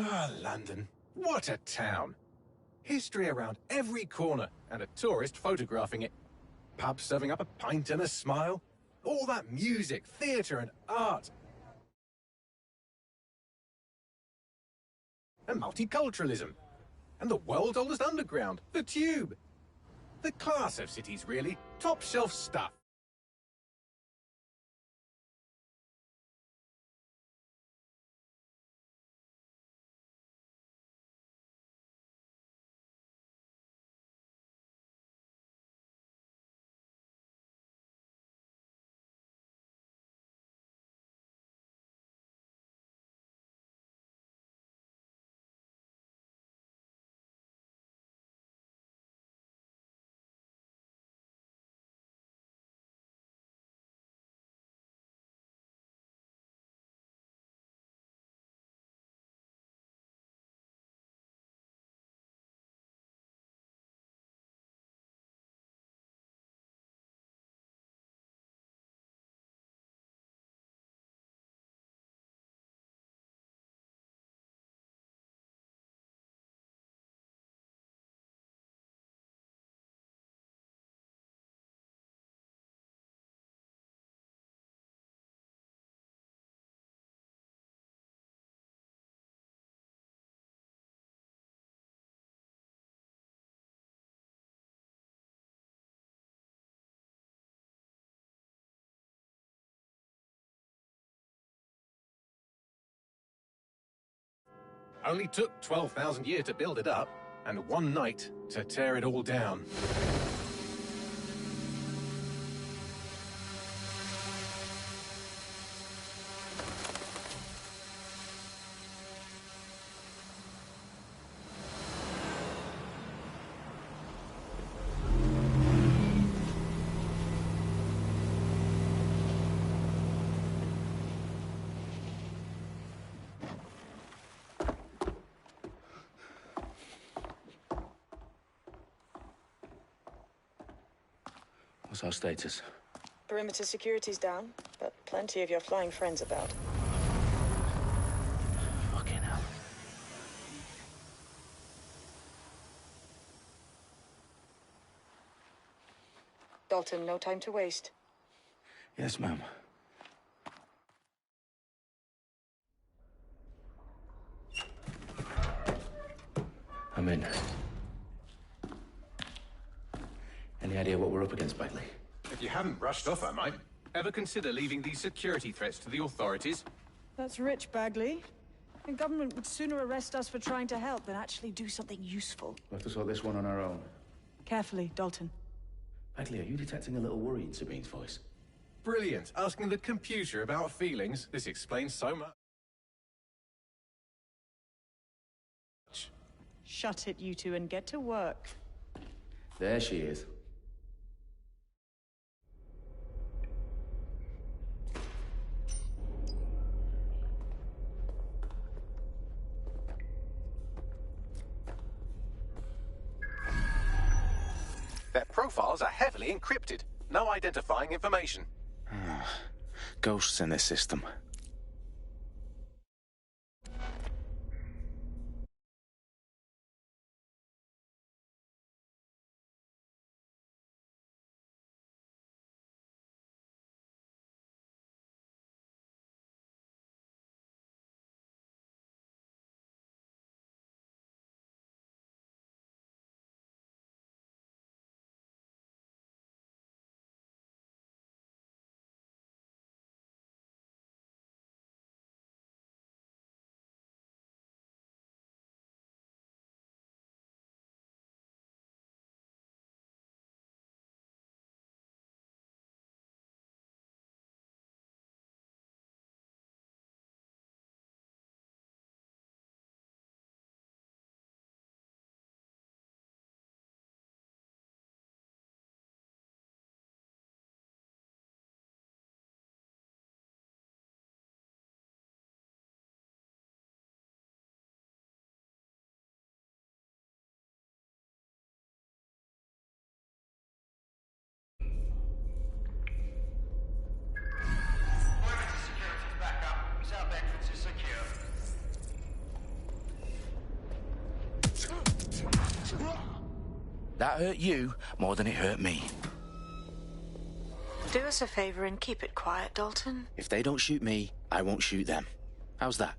Ah, London. What a town. History around every corner, and a tourist photographing it. Pubs serving up a pint and a smile. All that music, theatre and art. And multiculturalism. And the world's oldest underground, the Tube. The class of cities, really. Top shelf stuff. Only took 12,000 years to build it up, and one night to tear it all down. What's our status? Perimeter security's down, but plenty of your flying friends about. Fucking hell. Dalton, no time to waste. Yes, ma'am. I'm in. Any idea what we're up against, Bagley? If you hadn't brushed off, I might. Ever consider leaving these security threats to the authorities? That's rich, Bagley. The government would sooner arrest us for trying to help than actually do something useful. We'll have to sort this one on our own. Carefully, Dalton. Bagley, are you detecting a little worry in Sabine's voice? Brilliant. Asking the computer about feelings. This explains so much. Shut it, you two, and get to work. There she is. Their profiles are heavily encrypted. No identifying information. Ghosts in this system. That hurt you more than it hurt me. Do us a favor and keep it quiet, Dalton. If they don't shoot me, I won't shoot them. How's that?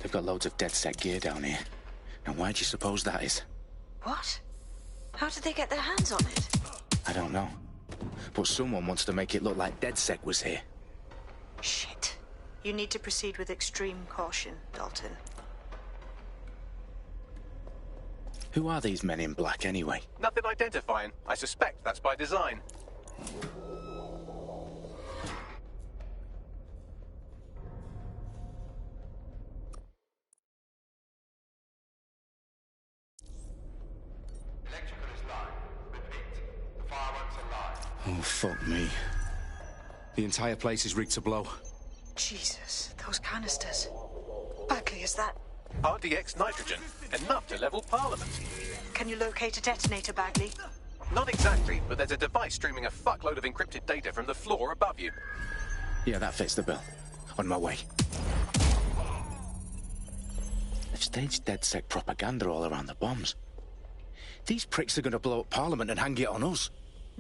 They've got loads of DedSec gear down here. And why do you suppose that is? What? How did they get their hands on it? I don't know. But someone wants to make it look like DedSec was here. Shit. You need to proceed with extreme caution, Dalton. Who are these men in black, anyway? Nothing identifying. I suspect that's by design. Oh, fuck me. The entire place is rigged to blow. Jesus, those canisters. Bagley, is that... RDX nitrogen. Enough to level Parliament. Can you locate a detonator, Bagley? Not exactly, but there's a device streaming a fuckload of encrypted data from the floor above you. Yeah, that fits the bill. On my way. They've staged DedSec propaganda all around the bombs. These pricks are going to blow up Parliament and hang it on us.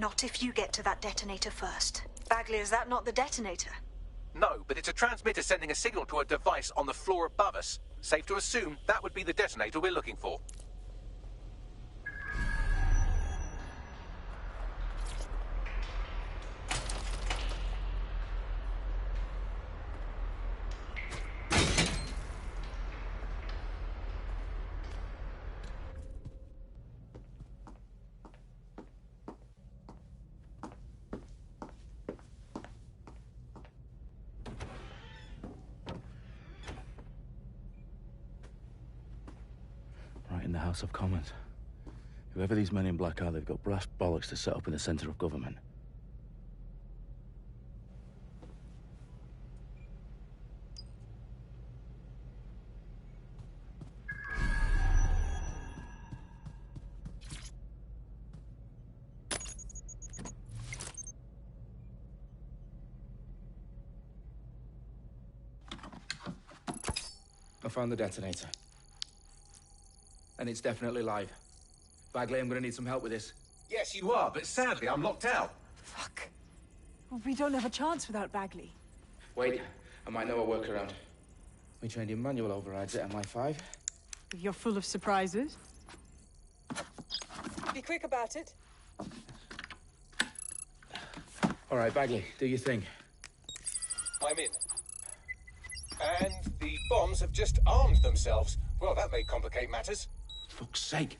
Not if you get to that detonator first. Bagley, is that not the detonator? No, but it's a transmitter sending a signal to a device on the floor above us. Safe to assume that would be the detonator we're looking for. Right in the House of Commons. Whoever these men in black are, they've got brass bollocks to set up in the centre of government. I found the detonator. And it's definitely live. Bagley, I'm gonna need some help with this. Yes, you are, but sadly I'm locked out. Fuck. We don't have a chance without Bagley. Wait, I might know a workaround. We trained in manual overrides at MI5. You're full of surprises. Be quick about it. All right, Bagley, do your thing. I'm in. And the bombs have just armed themselves. Well, that may complicate matters. Fuck's sake.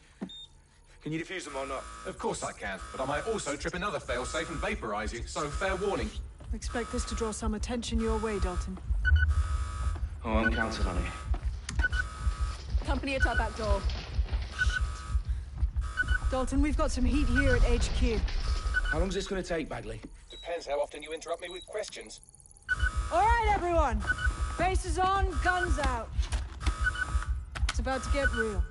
Can you defuse them or not? Of course I can, but I might also trip another failsafe and vaporize you, so fair warning. Expect this to draw some attention your way, Dalton. Oh, I'm counting on it. Company at our back door. Shit. Dalton, we've got some heat here at HQ. How long's this gonna take, Bagley? Depends how often you interrupt me with questions. All right, everyone. Faces on, guns out. It's about to get real.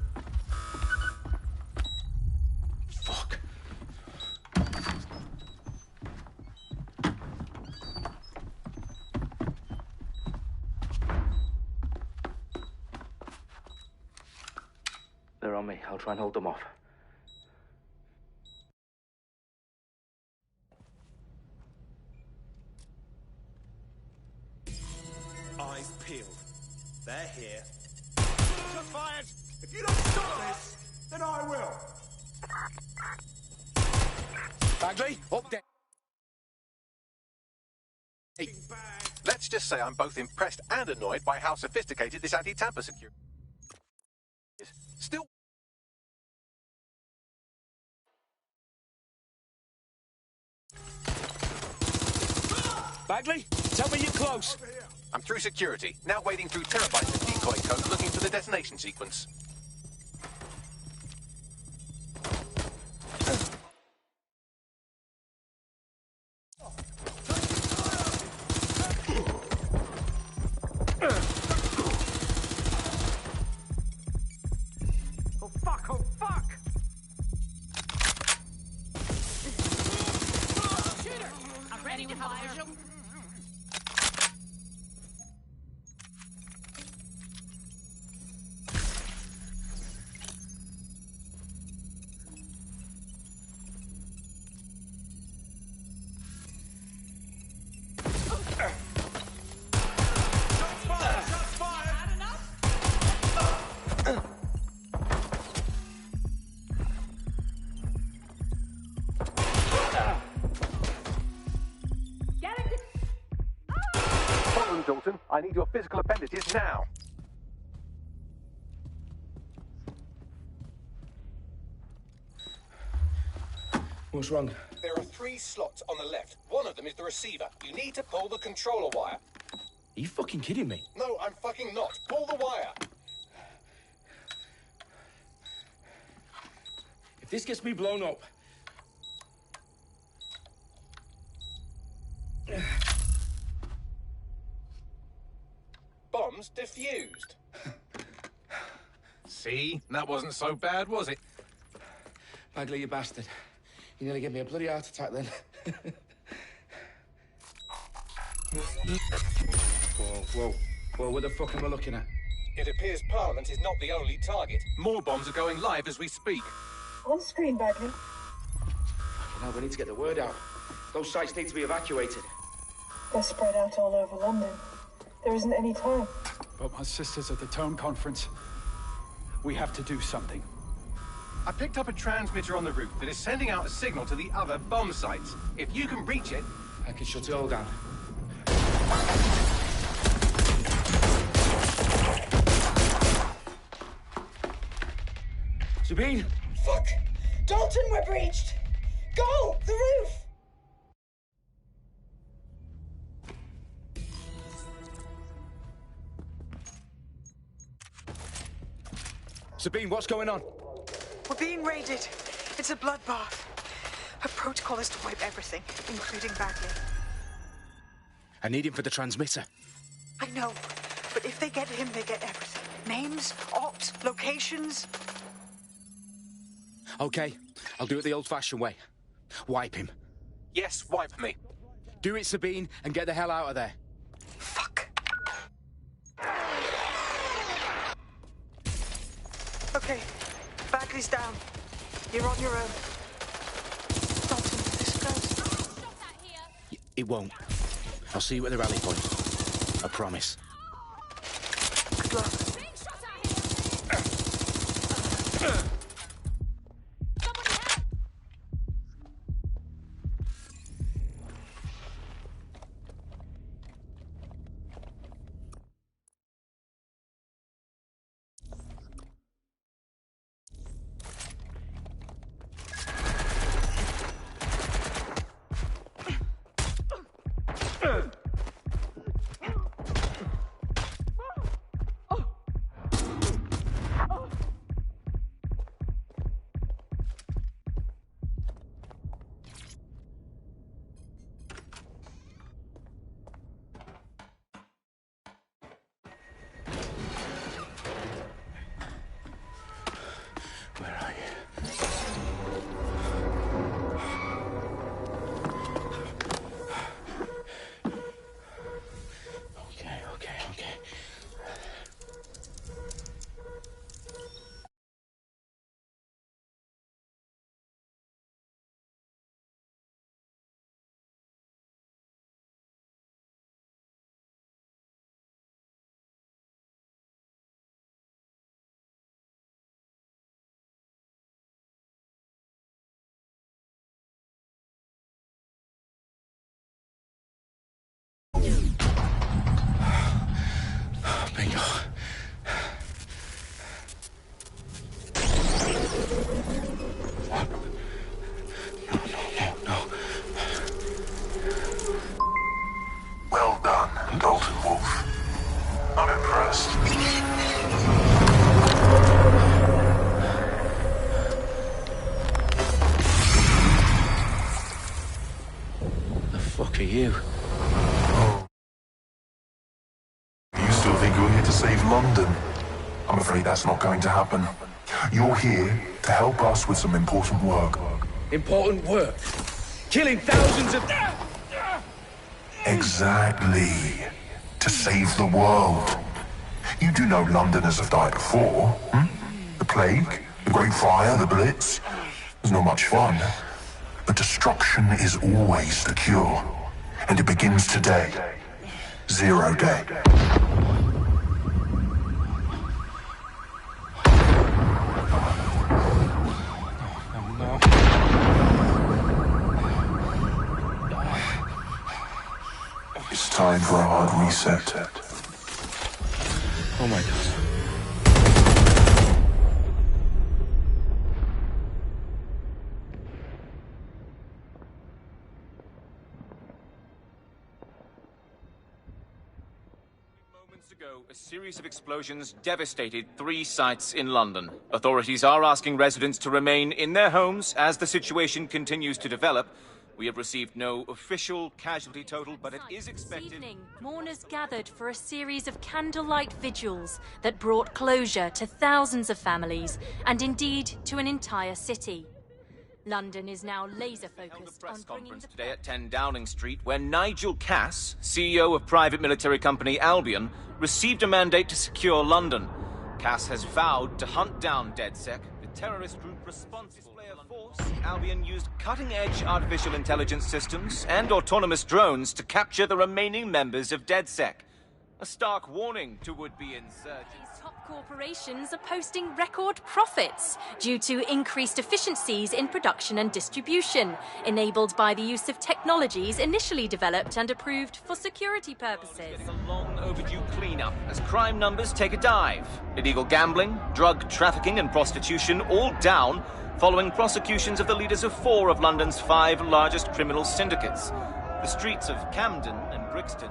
Fuck. They're on me. I'll try and hold them off. Eyes peeled. They're here. Shots fired! If you don't stop this, then I will! Bagley, up there. Hey. Let's just say I'm both impressed and annoyed by how sophisticated this anti-tamper security is. Still... Bagley, tell me you're close. Over here. I'm through security, now wading through terabytes of decoy code looking for the detonation sequence. Oh fuck, oh fuck! Shooter! I'm ready to fire. Follow Dalton. I need your physical appendages now. What's wrong? There are 3 slots on the left. One of them is the receiver. You need to pull the controller wire. Are you fucking kidding me? No, I'm fucking not. Pull the wire. If this gets me blown up... Bombs defused. See? That wasn't so bad, was it? Bagley, you bastard. You nearly gave me a bloody heart attack then. Whoa, what the fuck am I looking at? It appears Parliament is not the only target. More bombs are going live as we speak. On screen, Bagley. Now we need to get the word out. Those sites need to be evacuated. They're spread out all over London. There isn't any time. But my sister's at the Tone Conference. We have to do something. I picked up a transmitter on the roof that is sending out a signal to the other bomb sites. If you can reach it... I can shut it all down. Sabine! Fuck! Dalton, we're breached! Go! The roof! Sabine, what's going on? We're being raided. It's a bloodbath. Her protocol is to wipe everything, including Bagley. I need him for the transmitter. I know, but if they get him, they get everything. Names, ops, locations. Okay, I'll do it the old-fashioned way. Wipe him. Yes, wipe me. Do it, Sabine, and get the hell out of there. Fuck. Okay, Bagley's down. You're on your own. Dalton, this goes. It won't. I'll see you at the rally point. I promise. Good luck. I'm afraid that's not going to happen. You're here to help us with some important work. Important work? Killing thousands of... Exactly. To save the world. You do know Londoners have died before, hmm? The plague, the Great Fire, the Blitz. It's not much fun. But destruction is always the cure. And it begins today. 0 day. No. It's time for a hard reset. Oh my God. Moments ago, a series of explosions devastated 3 sites in London. Authorities are asking residents to remain in their homes as the situation continues to develop. We have received no official casualty total, but it is expected... This evening, mourners gathered for a series of candlelight vigils that brought closure to thousands of families, and indeed to an entire city. London is now laser-focused on bringing the... today at 10 Downing Street, where Nigel Cass, CEO of private military company Albion, received a mandate to secure London. Cass has vowed to hunt down DedSec, the terrorist group responsible for force. Albion used cutting-edge artificial intelligence systems and autonomous drones to capture the remaining members of DedSec. A stark warning to would-be insurgents. These top corporations are posting record profits due to increased efficiencies in production and distribution, enabled by the use of technologies initially developed and approved for security purposes. Getting a long overdue cleanup as crime numbers take a dive. Illegal gambling, drug trafficking and prostitution all down following prosecutions of the leaders of 4 of London's 5 largest criminal syndicates. The streets of Camden and Brixton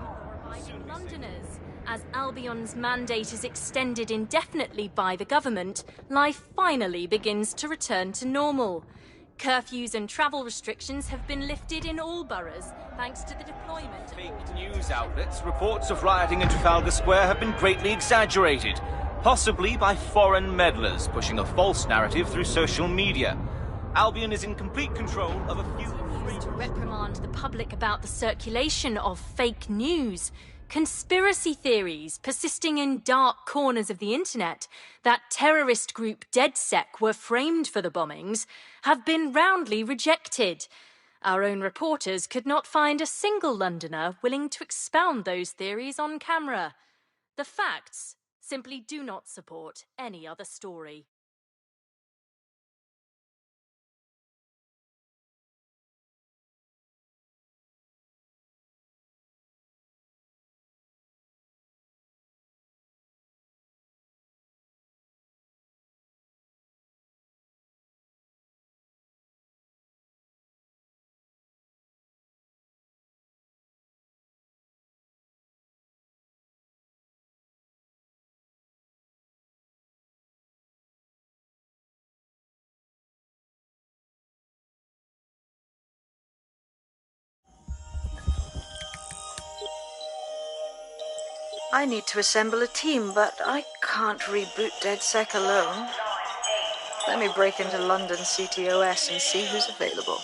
Londoners. As Albion's mandate is extended indefinitely by the government, life finally begins to return to normal. Curfews and travel restrictions have been lifted in all boroughs, thanks to the deployment of... Fake news outlets, reports of rioting in Trafalgar Square have been greatly exaggerated, possibly by foreign meddlers pushing a false narrative through social media. Albion is in complete control of a few... to reprimand the public about the circulation of fake news. Conspiracy theories persisting in dark corners of the internet that terrorist group DedSec were framed for the bombings have been roundly rejected. Our own reporters could not find a single Londoner willing to expound those theories on camera. The facts simply do not support any other story. I need to assemble a team, but I can't reboot DedSec alone. Let me break into London CTOS and see who's available.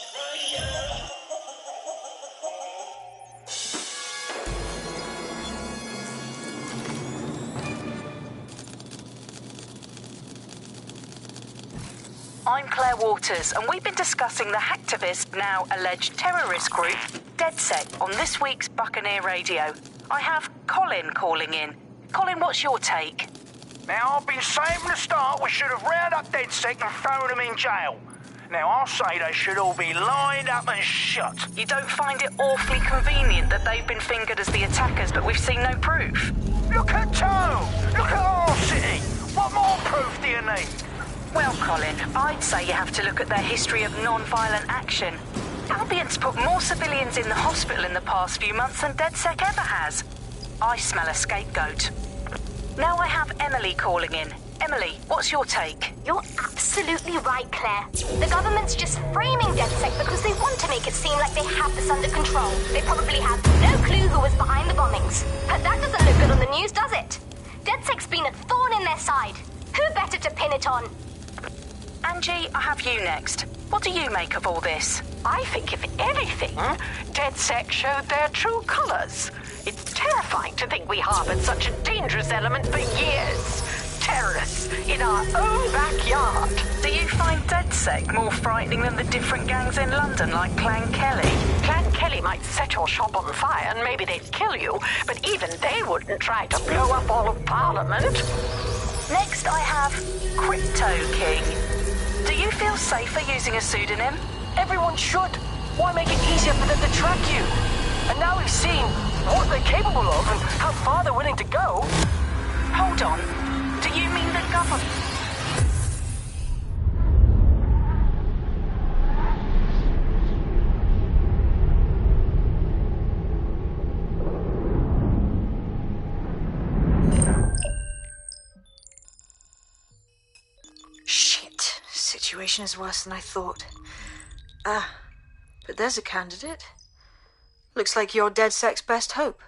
I'm Claire Waters, and we've been discussing the hacktivist, now alleged terrorist group, DedSec, on this week's Buccaneer Radio. I have Colin calling in. Colin, what's your take? Now, I've been saying from the start we should have rounded up DedSec and thrown them in jail. Now, I'll say they should all be lined up and shot. You don't find it awfully convenient that they've been fingered as the attackers, but we've seen no proof? Look at Tone! Look at our city! What more proof do you need? Well, Colin, I'd say you have to look at their history of non-violent action. Albion's put more civilians in the hospital in the past few months than DedSec ever has. I smell a scapegoat. Now I have Emily calling in. Emily, what's your take? You're absolutely right, Claire. The government's just framing DedSec because they want to make it seem like they have this under control. They probably have no clue who was behind the bombings. But that doesn't look good on the news, does it? DedSec's been a thorn in their side. Who better to pin it on? Angie, I have you next. What do you make of all this? I think, if anything, DedSec showed their true colors. It's terrifying to think we harbored such a dangerous element for years. Terrorists in our own backyard. Do you find DedSec more frightening than the different gangs in London, like Clan Kelly? Clan Kelly might set your shop on fire and maybe they'd kill you, but even they wouldn't try to blow up all of Parliament. Next, I have Crypto King. Do you feel safer using a pseudonym? Everyone should. Why make it easier for them to track you? And now we've seen what they're capable of and how far they're willing to go. Hold on. Do you mean the government? Shit. Situation is worse than I thought. But there's a candidate. Looks like you're DedSec's best hope.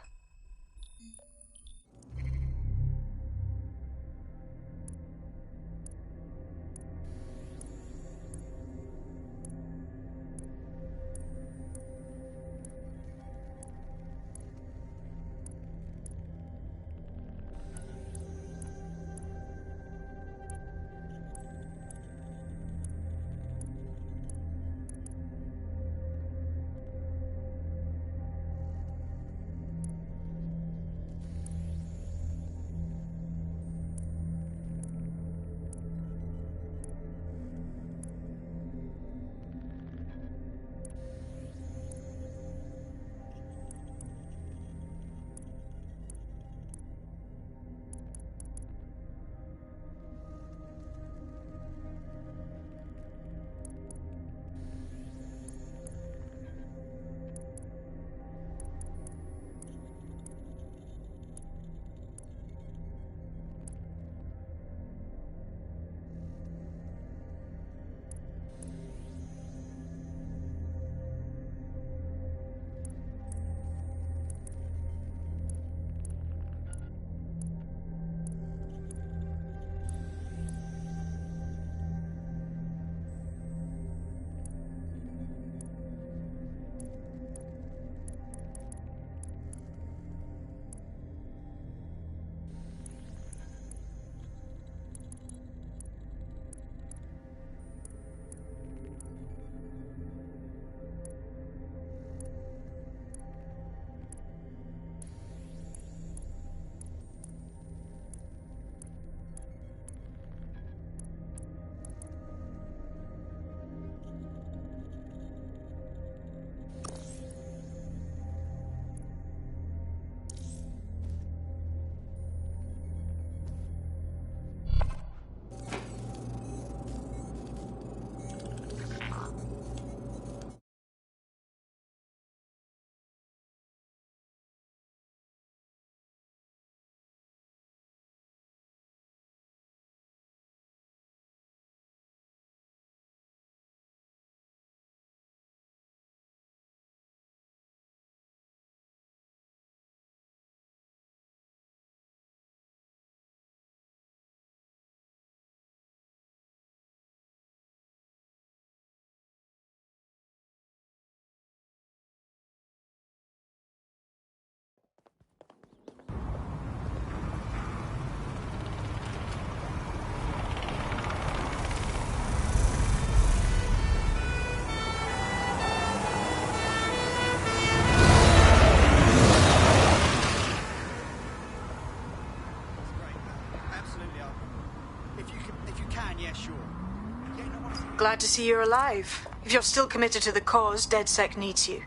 Glad to see you're alive. If you're still committed to the cause, DedSec needs you.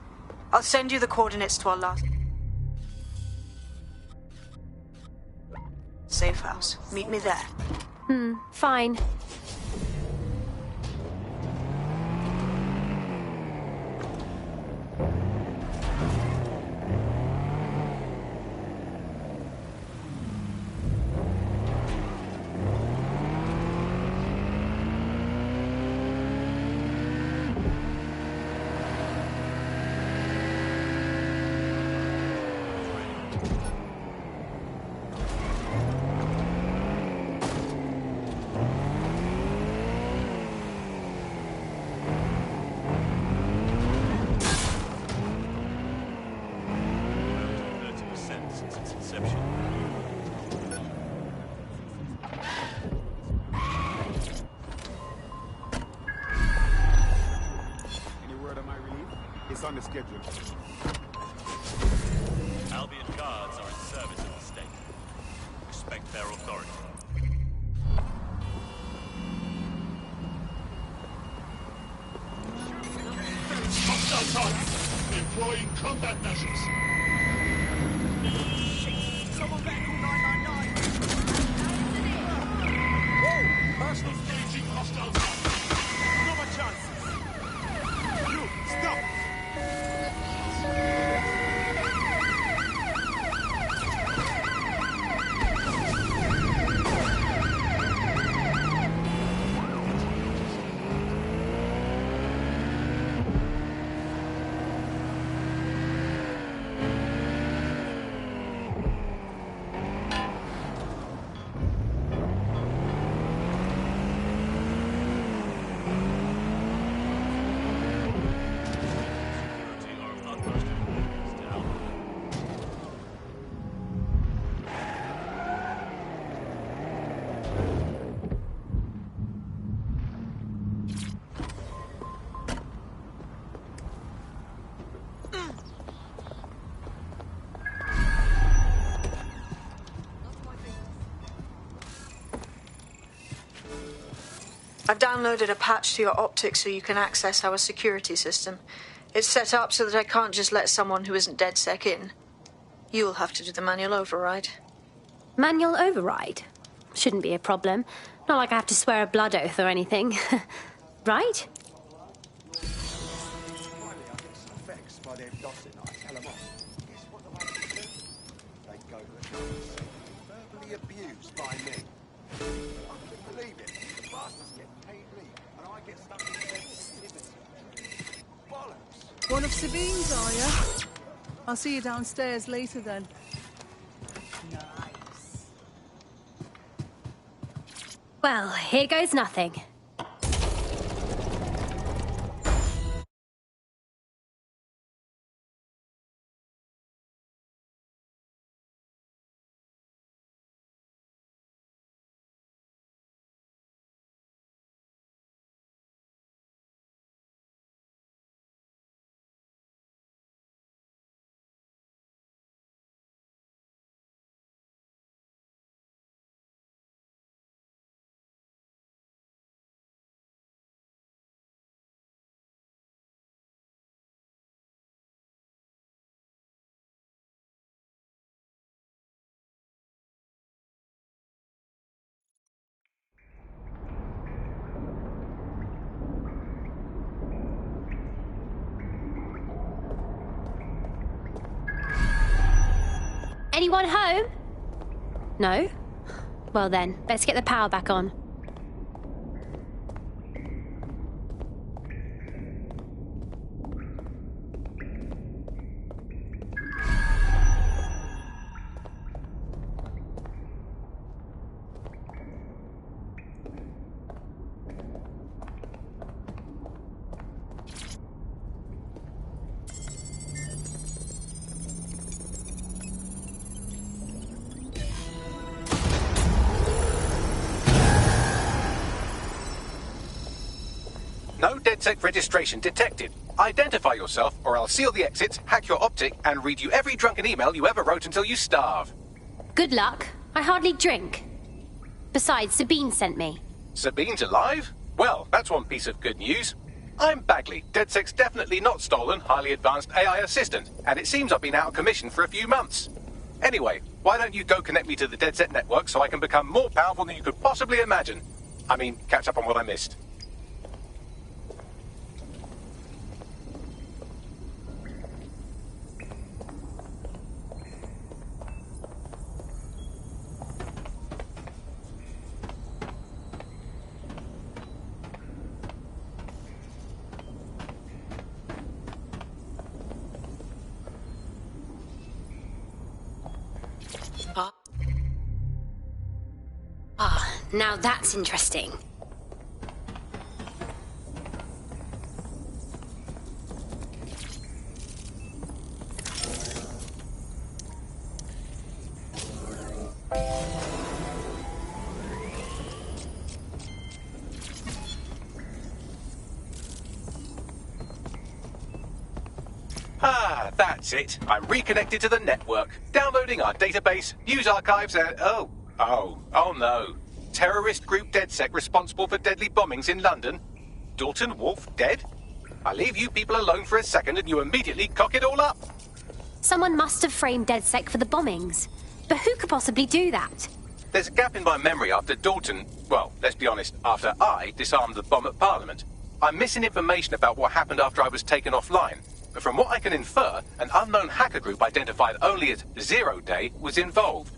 I'll send you the coordinates to our last safe house. Meet me there. Fine. It's on the schedule. Albion guards are in service of the state. Respect their authority. Hostile target. Employing combat measures. Someone better call 999. Personal staging hostile target. No more chances. You, stop! I've downloaded a patch to your optics so you can access our security system. It's set up so that I can't just let someone who isn't DedSec in. You'll have to do the manual override. Manual override? Shouldn't be a problem. Not like I have to swear a blood oath or anything. Right? Verbally abused by me. I couldn't believe it. The bastards get paid leave, and I get stuck in sensitivity. Bollocks. One of Sabine's, are you? I'll see you downstairs later then. Nice. Well, here goes nothing. Anyone home? No? Well then, let's get the power back on. No DedSec registration detected. Identify yourself, or I'll seal the exits, hack your optic, and read you every drunken email you ever wrote until you starve. Good luck. I hardly drink. Besides, Sabine sent me. Sabine's alive? Well, that's one piece of good news. I'm Bagley, DedSec's definitely not stolen, highly advanced AI assistant, and it seems I've been out of commission for a few months. Anyway, why don't you go connect me to the DedSec network so I can become more powerful than you could possibly imagine? I mean, catch up on what I missed. Now that's interesting. Ah, that's it. I'm reconnected to the network, downloading our database, news archives, and... Oh no. Terrorist group DedSec responsible for deadly bombings in London? Dalton Wolfe dead? I leave you people alone for a second and you immediately cock it all up. Someone must have framed DedSec for the bombings. But who could possibly do that? There's a gap in my memory after Dalton... Well, let's be honest, after I disarmed the bomb at Parliament. I'm missing information about what happened after I was taken offline. But from what I can infer, an unknown hacker group identified only as Zero Day was involved.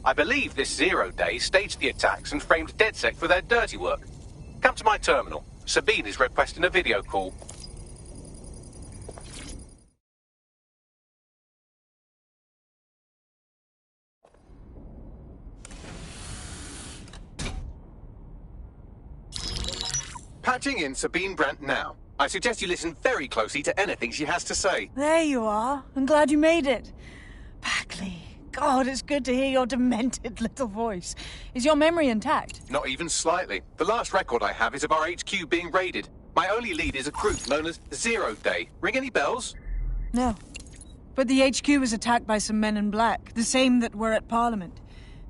I believe this Zero Day staged the attacks and framed DedSec for their dirty work. Come to my terminal. Sabine is requesting a video call. Patching in Sabine Brandt now. I suggest you listen very closely to anything she has to say. There you are. I'm glad you made it. Packley. God, it's good to hear your demented little voice. Is your memory intact? Not even slightly. The last record I have is of our HQ being raided. My only lead is a group known as Zero Day. Ring any bells? No. But the HQ was attacked by some men in black, the same that were at Parliament.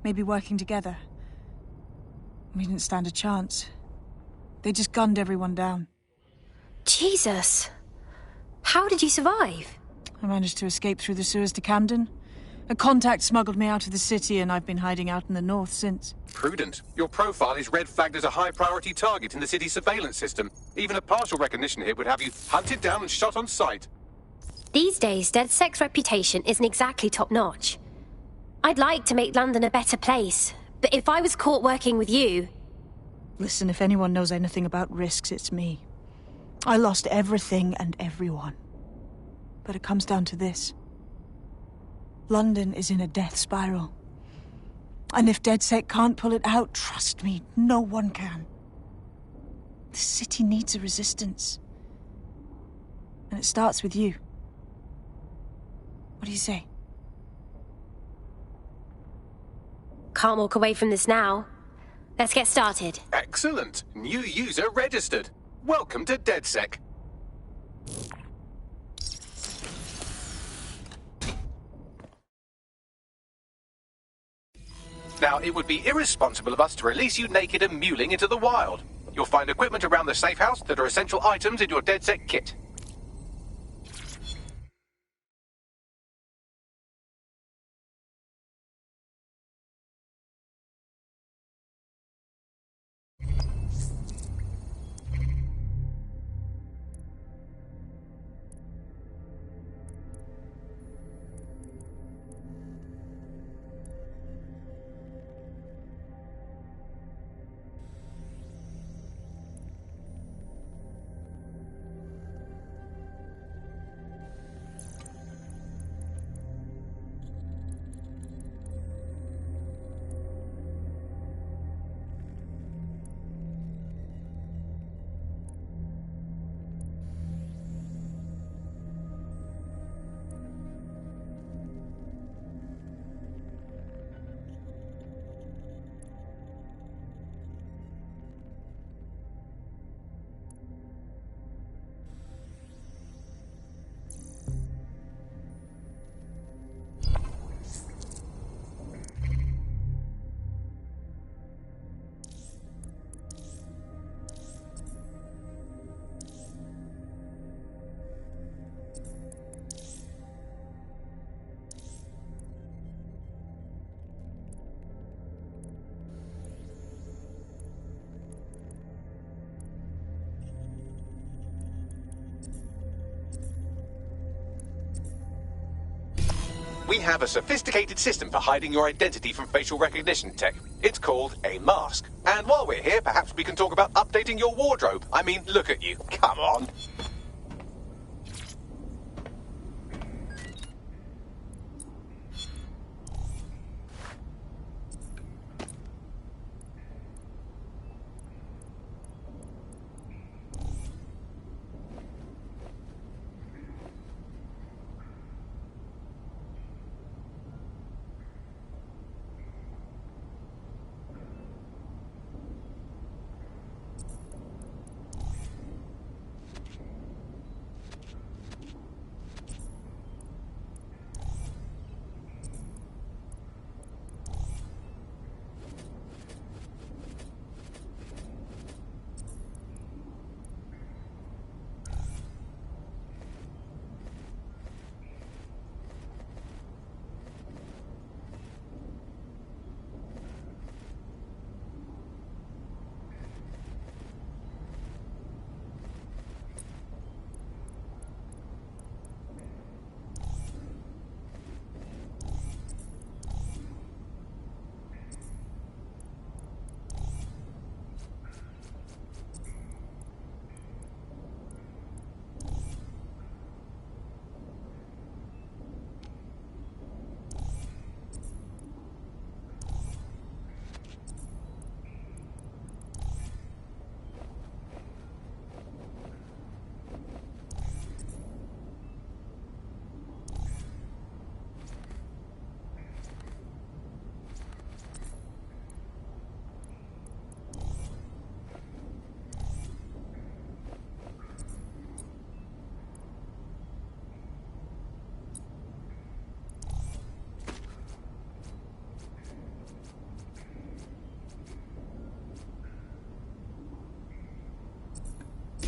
Maybe working together. We didn't stand a chance. They just gunned everyone down. Jesus. How did you survive? I managed to escape through the sewers to Camden. A contact smuggled me out of the city, and I've been hiding out in the north since. Prudent. Your profile is red flagged as a high-priority target in the city's surveillance system. Even a partial recognition hit would have you hunted down and shot on sight. These days, DedSec's reputation isn't exactly top-notch. I'd like to make London a better place, but if I was caught working with you... Listen, if anyone knows anything about risks, it's me. I lost everything and everyone. But it comes down to this. London is in a death spiral. And if DedSec can't pull it out, trust me, no one can. The city needs a resistance. And it starts with you. What do you say? Can't walk away from this now. Let's get started. Excellent. New user registered. Welcome to DedSec. Now, it would be irresponsible of us to release you naked and mewling into the wild. You'll find equipment around the safe house that are essential items in your DedSec kit. We have a sophisticated system for hiding your identity from facial recognition tech. It's called a mask. And while we're here, perhaps we can talk about updating your wardrobe. I mean, look at you. Come on.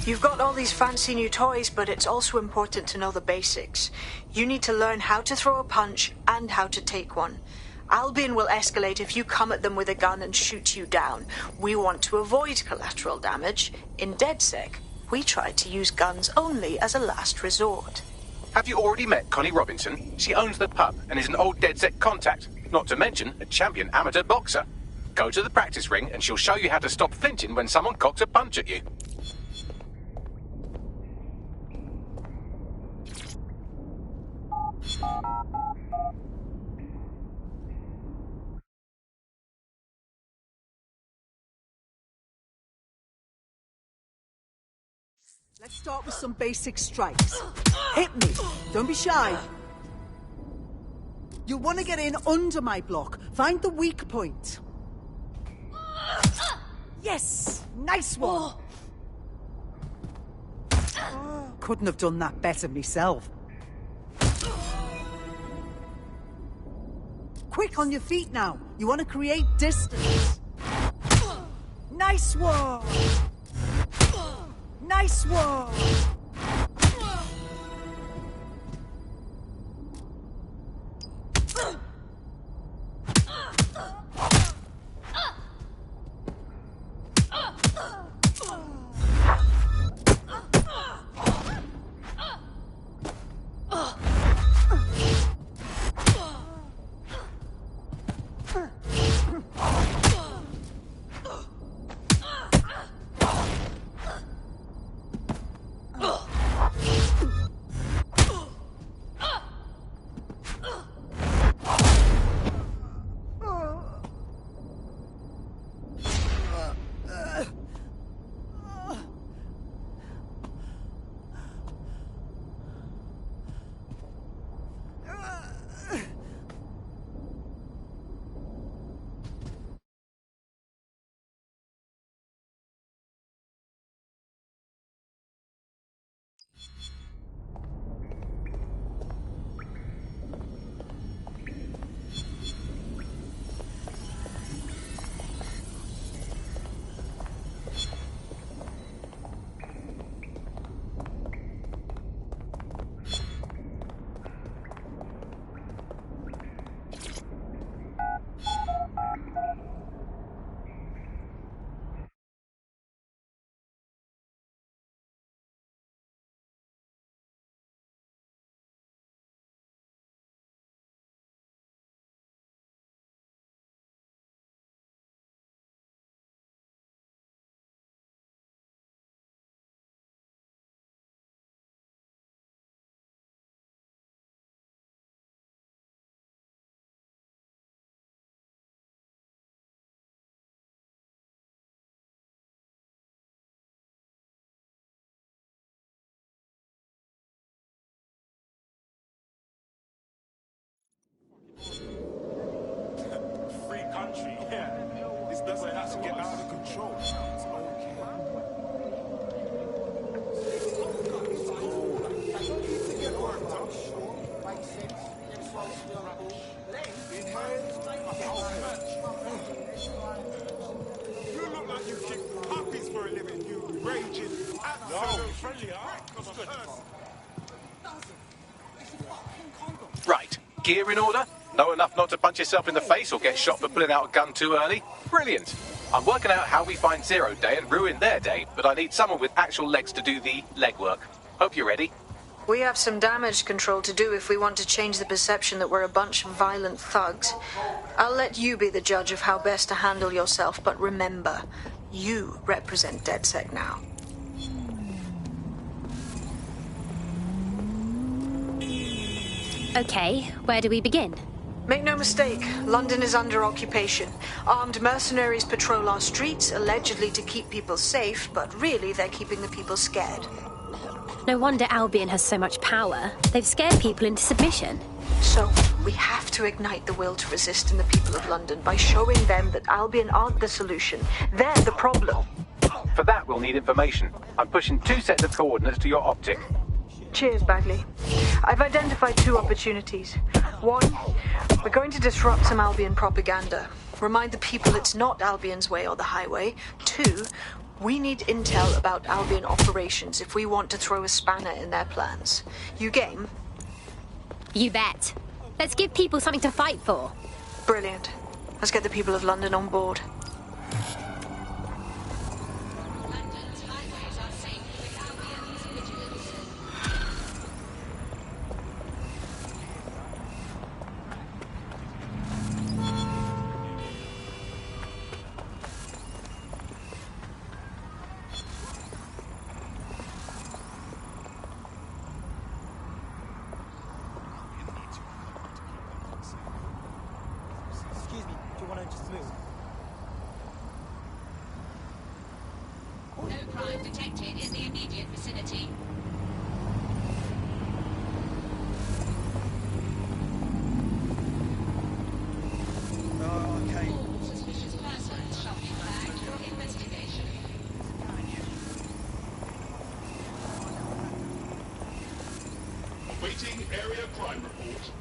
You've got all these fancy new toys, but it's also important to know the basics. You need to learn how to throw a punch and how to take one. Albion will escalate if you come at them with a gun and shoot you down. We want to avoid collateral damage. In DedSec, we try to use guns only as a last resort. Have you already met Connie Robinson? She owns the pub and is an old DedSec contact, not to mention a champion amateur boxer. Go to the practice ring and she'll show you how to stop flinching when someone cocks a punch at you. Let's start with some basic strikes. Hit me. Don't be shy. You'll want to get in under my block. Find the weak point. Yes! Nice one! Couldn't have done that better myself. Quick on your feet now. You want to create distance. Nice one! Nice one! Free country, yeah. This doesn't have to get out of control. It's okay. You look like you kick puppies for a living, you raging. Absolutely friendly, huh? That's good. Right, gear in order? Know enough not to punch yourself in the face or get shot for pulling out a gun too early? Brilliant. I'm working out how we find Zero Day and ruin their day, but I need someone with actual legs to do the legwork. Hope you're ready. We have some damage control to do if we want to change the perception that we're a bunch of violent thugs. I'll let you be the judge of how best to handle yourself, but remember, you represent DedSec now. Okay, where do we begin? Make no mistake, London is under occupation. Armed mercenaries patrol our streets, allegedly to keep people safe, but really they're keeping the people scared. No wonder Albion has so much power. They've scared people into submission. So, we have to ignite the will to resist in the people of London by showing them that Albion aren't the solution. They're the problem. For that, we'll need information. I'm pushing 2 sets of coordinates to your optic. Cheers, Bagley. I've identified 2 opportunities. One, we're going to disrupt some Albion propaganda. remind the people it's not Albion's way or the highway. 2, we need intel about Albion operations if we want to throw a spanner in their plans. You game? You bet. Let's give people something to fight for. Brilliant. Let's get the people of London on board. Excuse me, do you want to just move? No crime detected in the immediate vicinity. Oh, okay. All suspicious persons shall be flagged for investigation. Awaiting area crime report.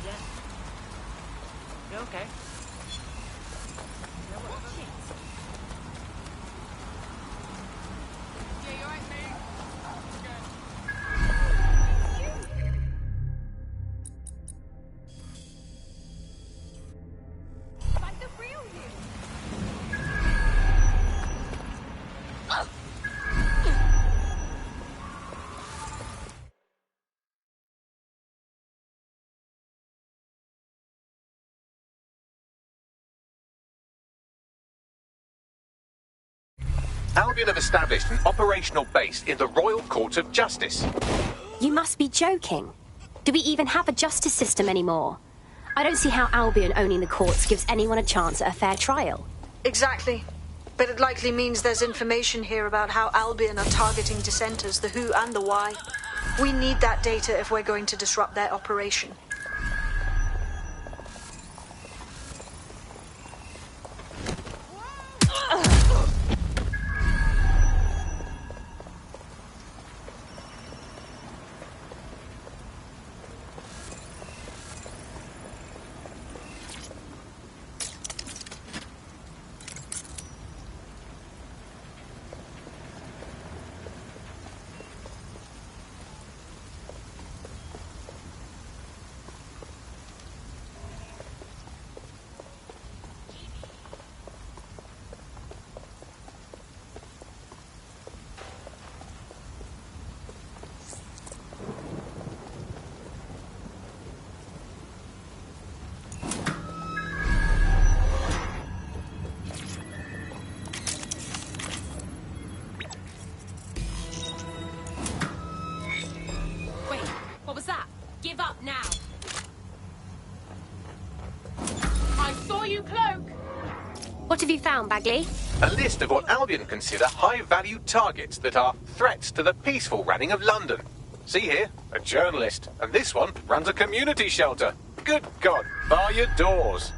Yeah. You're okay. Yeah, you're right, mate. Like the real you. Albion have established an operational base in the Royal Court of Justice. You must be joking. Do we even have a justice system anymore? I don't see how Albion owning the courts gives anyone a chance at a fair trial. Exactly. But it likely means there's information here about how Albion are targeting dissenters, the who and the why. We need that data if we're going to disrupt their operation. Give up now. I saw you, Cloak. What have you found, Bagley? A list of what Albion consider high-value targets that are threats to the peaceful running of London. See here, a journalist, and this one runs a community shelter. Good God, bar your doors.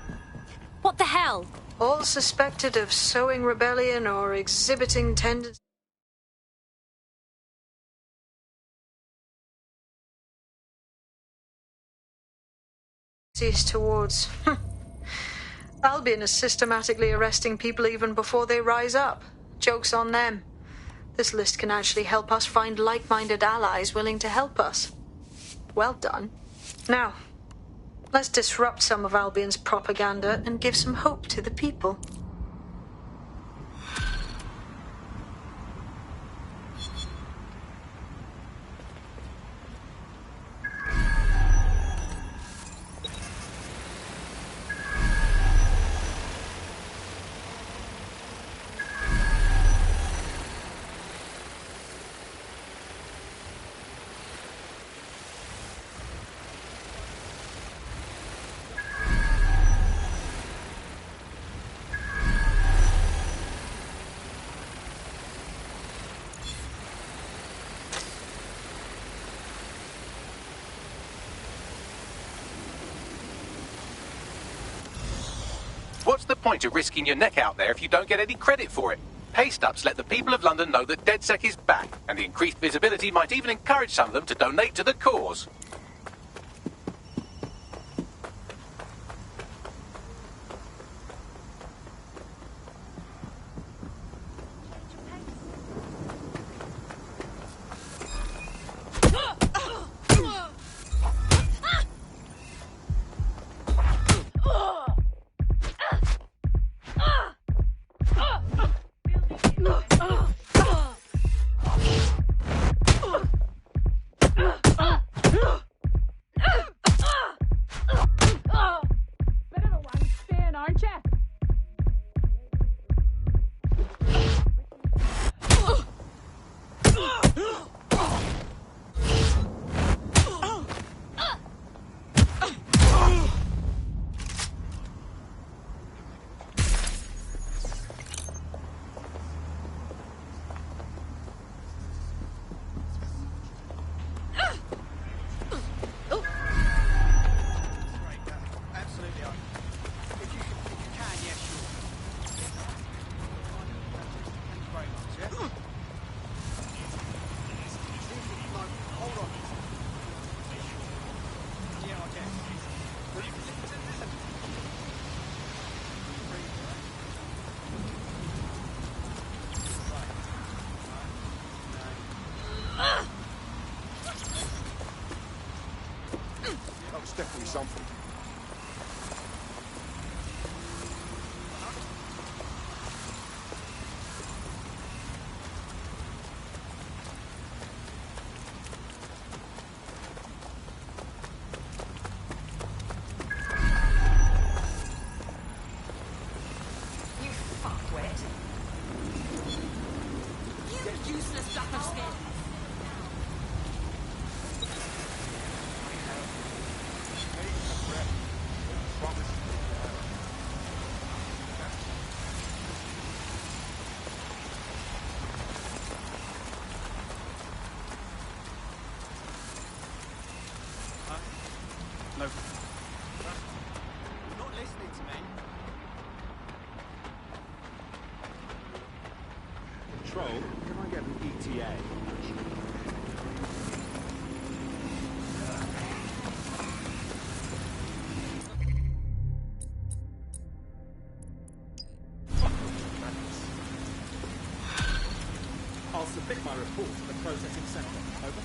What the hell? All suspected of sowing rebellion or exhibiting tendencies towards... Albion is systematically arresting people even before they rise up. Joke's on them. This list can actually help us find like-minded allies willing to help us. Well done. Now, let's disrupt some of Albion's propaganda and give some hope to the people. What's the point of risking your neck out there if you don't get any credit for it? Pay stubs let the people of London know that DedSec is back, and the increased visibility might even encourage some of them to donate to the cause. something. You fuckwit. You useless duck of skin. No. Not listening to me. Control, can I get an ETA? I'll submit my report to the processing center. Over.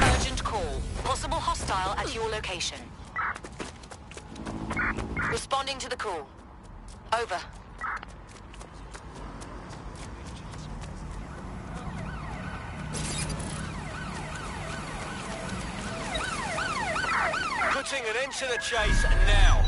Urgent call. Possible hostile at your location. Responding to the call. Over. Putting an end to the chase now.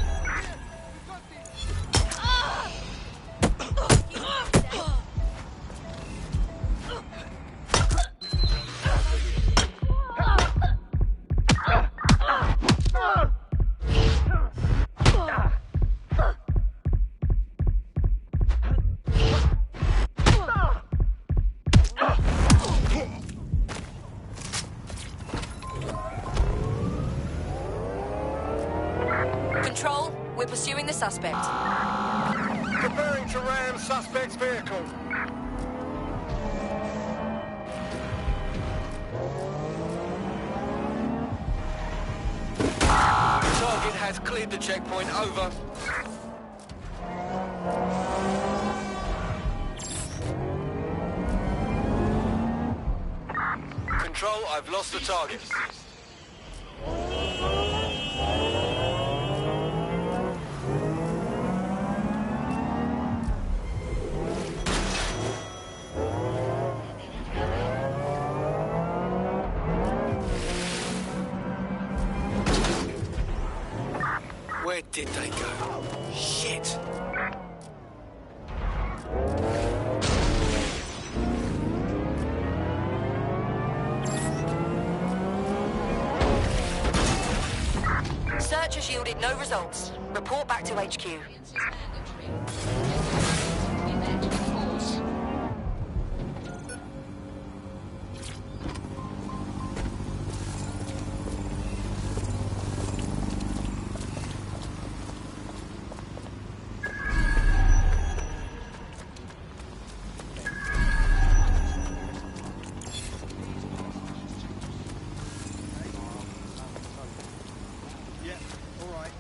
pursuing the suspect. Preparing to ram suspect's vehicle. Target has cleared the checkpoint. Over. Control, I've lost the target. Where did they go? Shit! Search has yielded no results. Report back to HQ. Yeah, all right.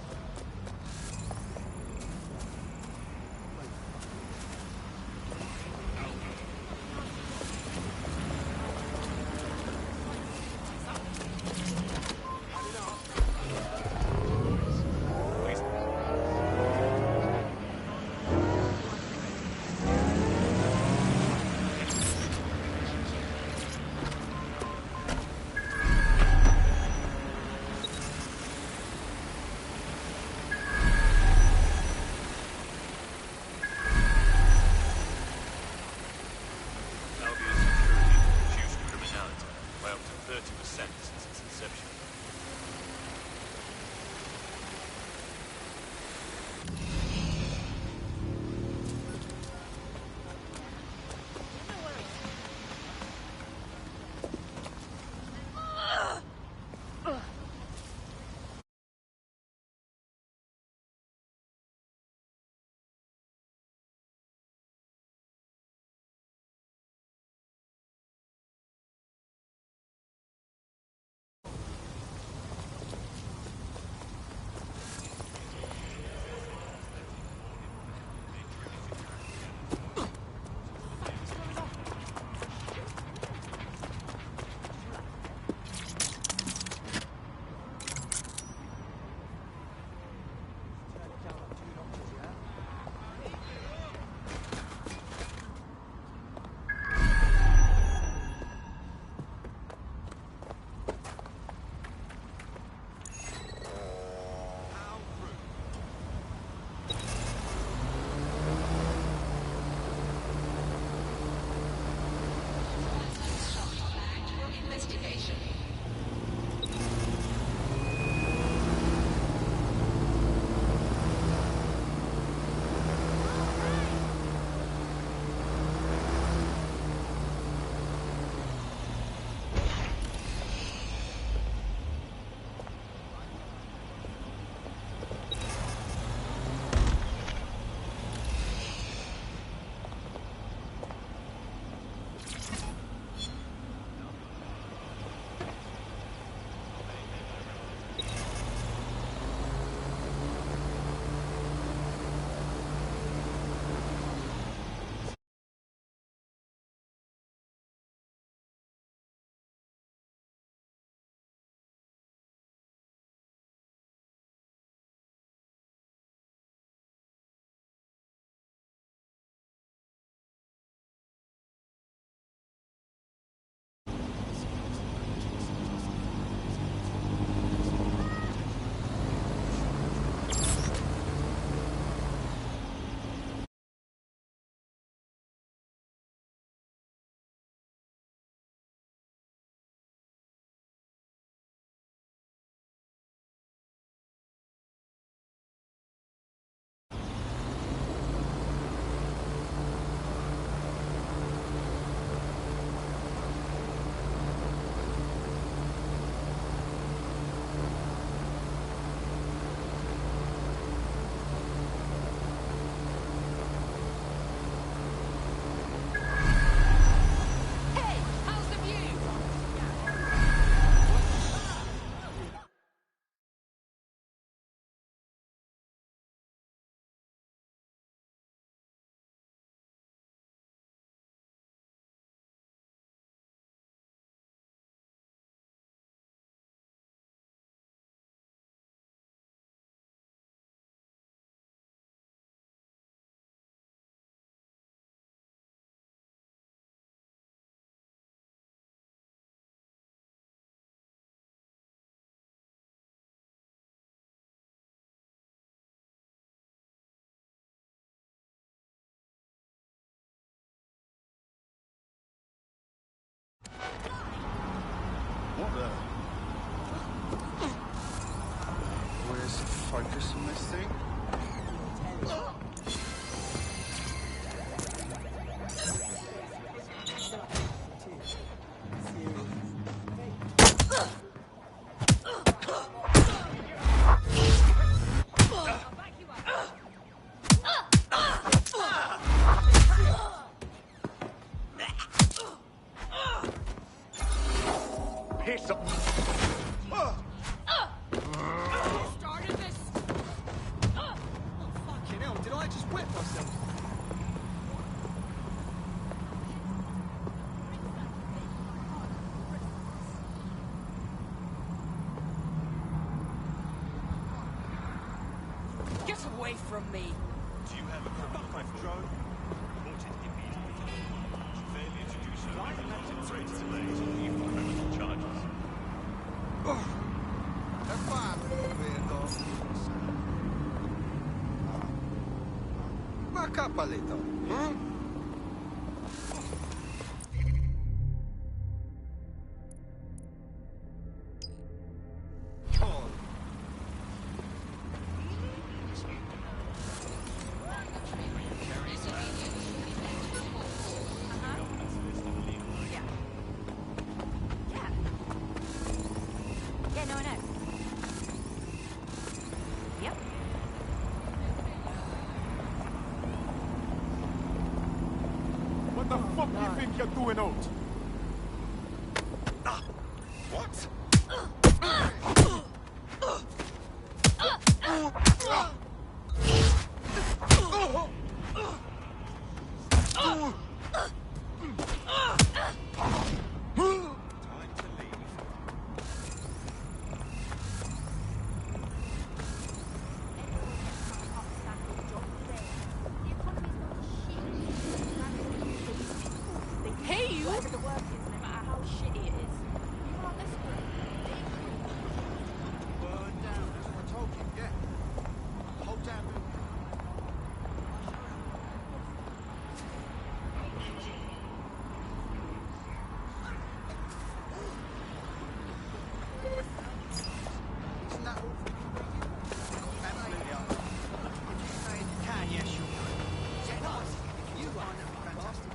What the? Where's the focus on this thing? Piss off! Started this! Oh, fucking hell, did I just whip myself? Get away from me! Do you have a drone? Report it immediately. Failure to do so may result in great delays or even criminal charges. Back up a little, hmm? Yeah, no, I know. Yep. What the fuck do you think you're doing out? What? They pay you! Whatever the work is, no matter how shitty it is. People are desperate. Burn down, that's what we're talking, yeah. Hold down. Isn't that all? Absolutely. If you say you can, yes, you'll do it. Yeah, nice. You are fantastic.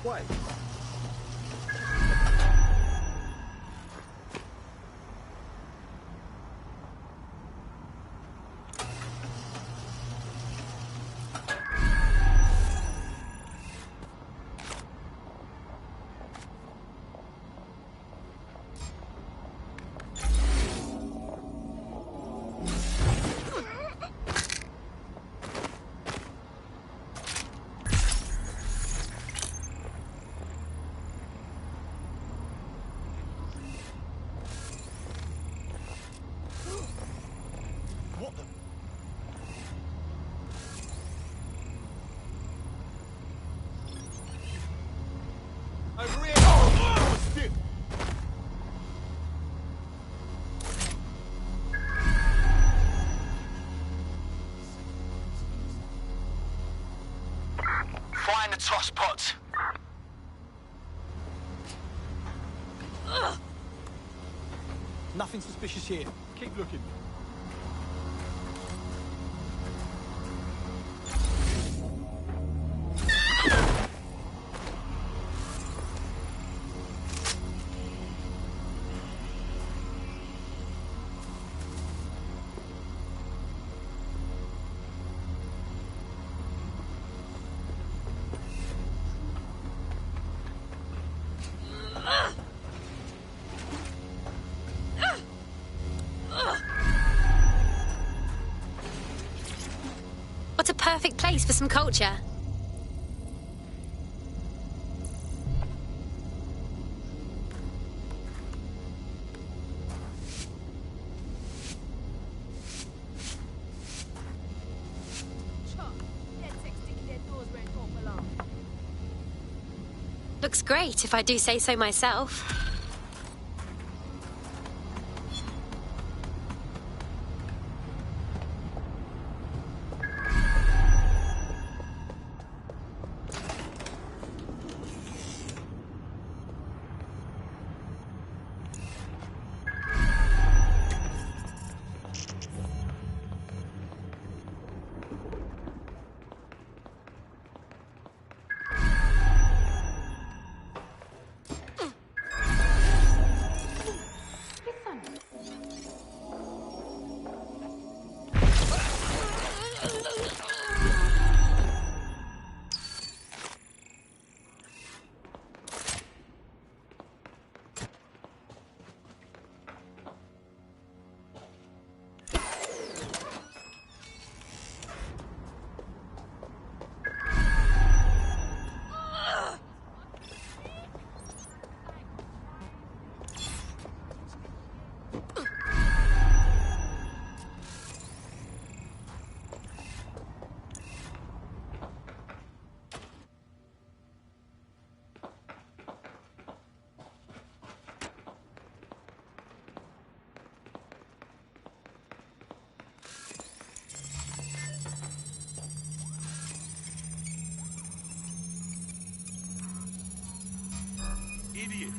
Wait. tosspot. Nothing suspicious here. Keep looking. What a perfect place for some culture. Looks great, if I do say so myself. Idiot.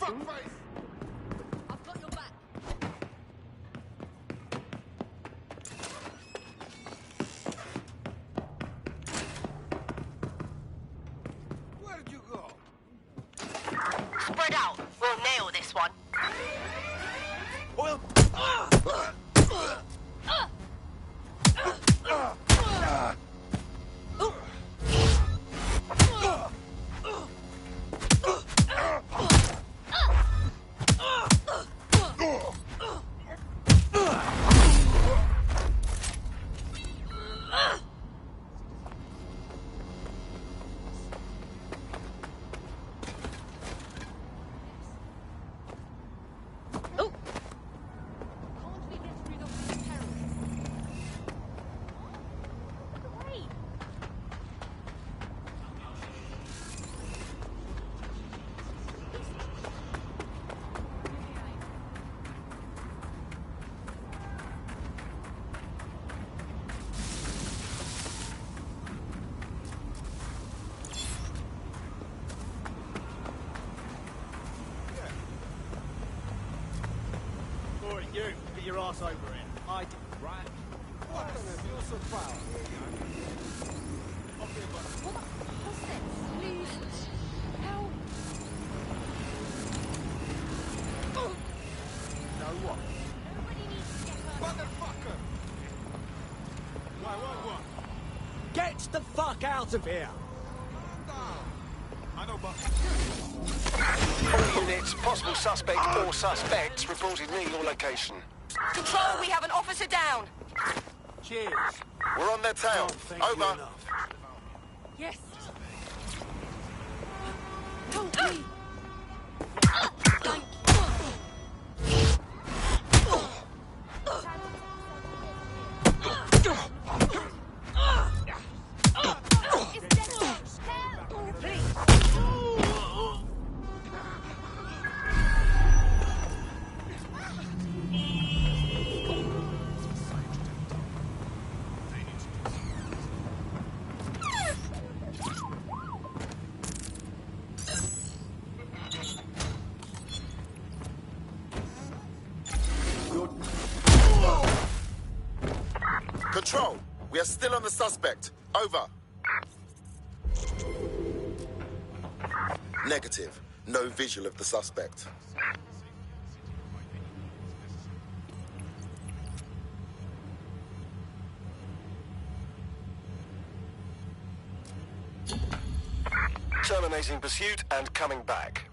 Fuckface! I've got your back. kill this one. Well... You, get your ass over here. I did, right? What? You're so proud. Okay, but... What's this? Please. Help. Know what? Nobody needs to get hurt. Motherfucker! What? Get the fuck out of here! I know, but... All units, possible suspect or suspects reported near your location. Control, we have an officer down. Cheers. We're on their tail. Over. Yes. Help me. Control, we are still on the suspect. Over. Negative. No visual of the suspect. Terminating pursuit and coming back.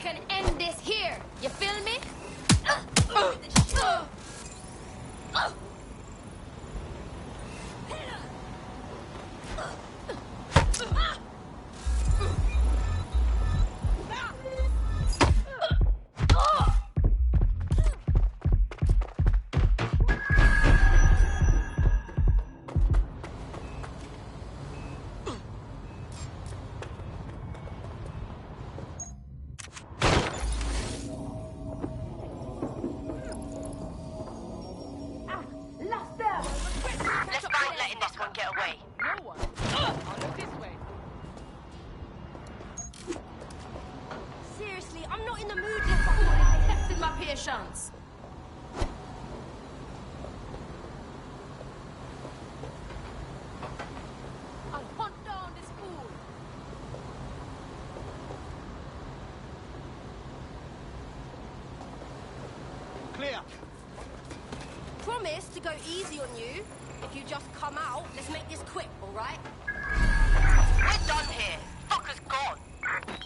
can end this here. You feel me? Let's find letting this one get away. No one. I'll look this way. Seriously, I'm not in the mood for someone I accepted my patience. I'll hunt down this fool. Clear. Promise to go easy on you. If you just come out, let's make this quick, all right? We're done here. Fucker's gone.